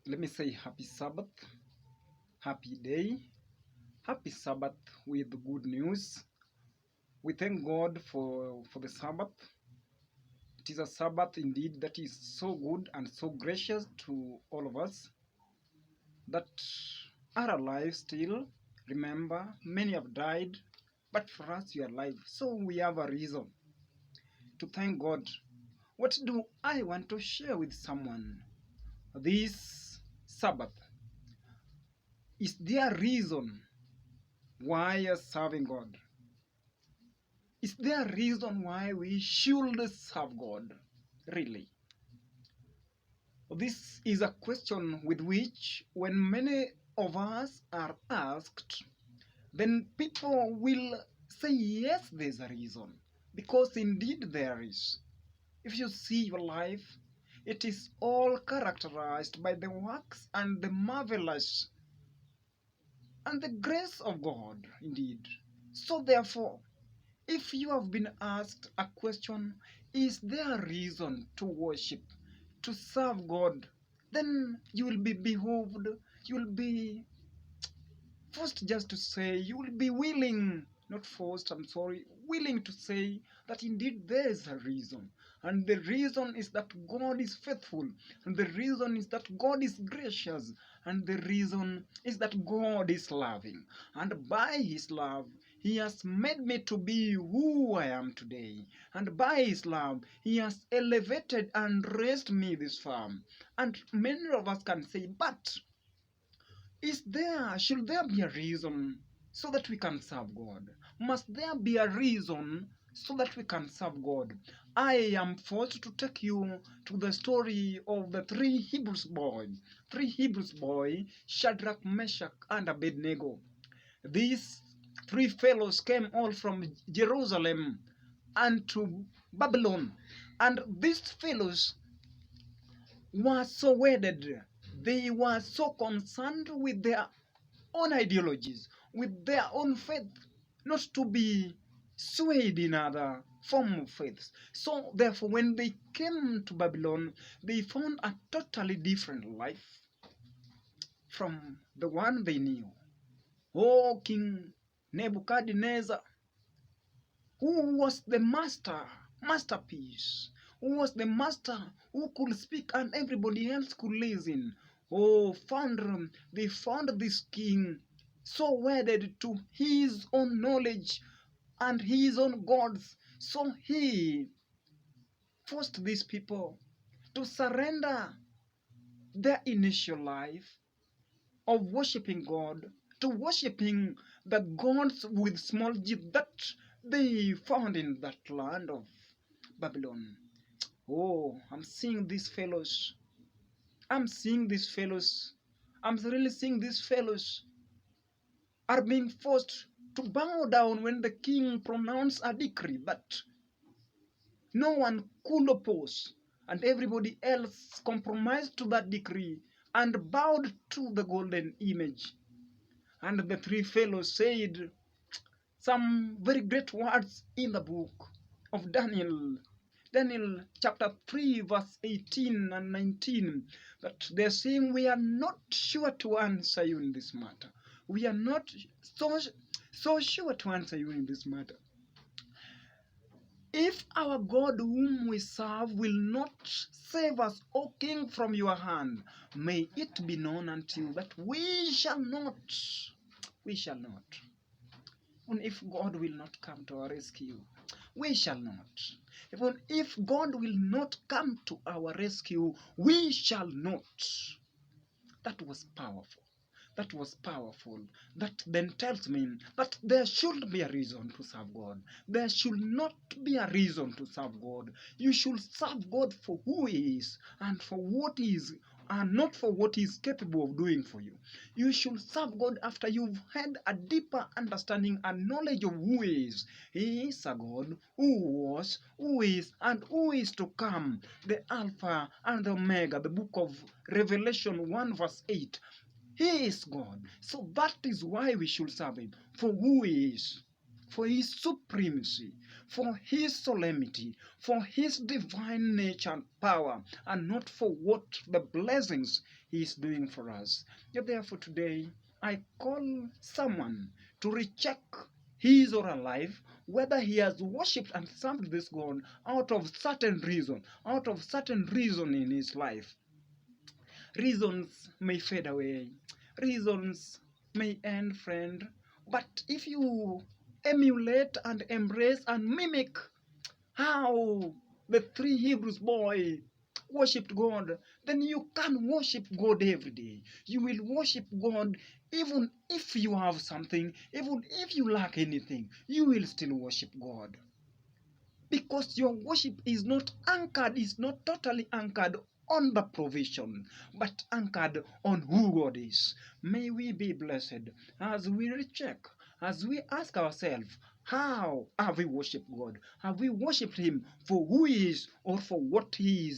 Let me say happy Sabbath, happy day, happy Sabbath with good news. We thank God for the Sabbath. It is a Sabbath indeed that is so good and so gracious to all of us that are alive still. Remember, many have died, but for us we are alive. So we have a reason to thank God. What do I want to share with someone this Sabbath? Is there a reason why you're serving God? Is there a reason why we should serve God? Really? This is a question with which, when many of us are asked, then people will say, yes, there's a reason. Because indeed there is. If you see your life, it is all characterized by the works and the marvelous and the grace of God, indeed. So therefore, if you have been asked a question, is there a reason to worship, to serve God? Then you will be behoved, you will be forced just to say, you will be willing, not forced, I'm sorry, willing to say that indeed there is a reason. And the reason is that God is faithful. And the reason is that God is gracious. And the reason is that God is loving. And by His love, He has made me to be who I am today. And by His love, He has elevated and raised me this far. And many of us can say, but should there be a reason so that we can serve God? Must there be a reason so that we can serve God? I am forced to take you to the story of the three Hebrews boys, Shadrach, Meshach, and Abednego. These three fellows came all from Jerusalem and to Babylon. And these fellows were so wedded. They were so concerned with their own ideologies, with their own faith, not to be swayed in other form of faiths. So therefore, when they came to Babylon, they found a totally different life from the one they knew. Oh, King Nebuchadnezzar, who was the masterpiece, who was the master who could speak and everybody else could listen. Oh, they found this king so wedded to his own knowledge and his own gods. So he forced these people to surrender their initial life of worshiping God to worshiping the gods with small g that they found in that land of Babylon. Oh, I'm seeing these fellows. I'm seeing these fellows. I'm really seeing these fellows are being forced to bow down when the king pronounced a decree that no one could oppose, and everybody else compromised to that decree and bowed to the golden image. And the three fellows said some very great words in the book of Daniel. Daniel chapter 3 verse 18 and 19, that they're saying we are not sure to answer you in this matter. We are not so sure to answer you in this matter. If our God whom we serve will not save us, O King, from your hand, may it be known unto you that we shall not. Even if God will not come to our rescue, we shall not. Even if God will not come to our rescue, we shall not. That was powerful. That was powerful. That then tells me that there should be a reason to serve God. There should not be a reason to serve God. You should serve God for who He is and for what He is, and not for what He is capable of doing for you. You should serve God after you've had a deeper understanding and knowledge of who He is. He is a God who was, who is, and who is to come. The Alpha and the Omega, the book of Revelation 1 verse 8. He is God. So that is why we should serve Him, for who He is. for his supremacy, for his solemnity, for his divine nature and power, and not for what the blessings he is doing for us. Therefore, today I call someone to recheck his or her life, whether he has worshipped and served this God out of certain reason in his life. Reasons may fade away, reasons may end, friend, but if you emulate and embrace and mimic how the three Hebrews boy worshipped God, then you can worship God every day. You will worship God even if you have something, even if you lack anything, you will still worship God. Because your worship is not totally anchored on the provision, but anchored on who God is. May we be blessed as we recheck, as we ask ourselves, how have we worshipped God? Have we worshipped Him for who He is or for what He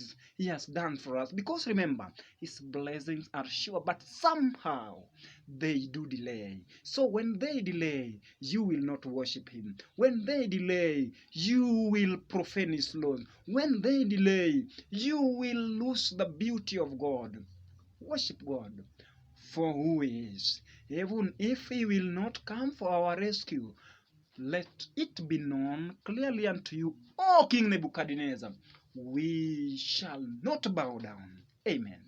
has done for us? Because remember, His blessings are sure, but somehow they do delay. So when they delay, you will not worship Him. When they delay, you will profane His laws. When they delay, you will lose the beauty of God. Worship God for who He is. Even if He will not come for our rescue, let it be known clearly unto you, O King Nebuchadnezzar, we shall not bow down. Amen.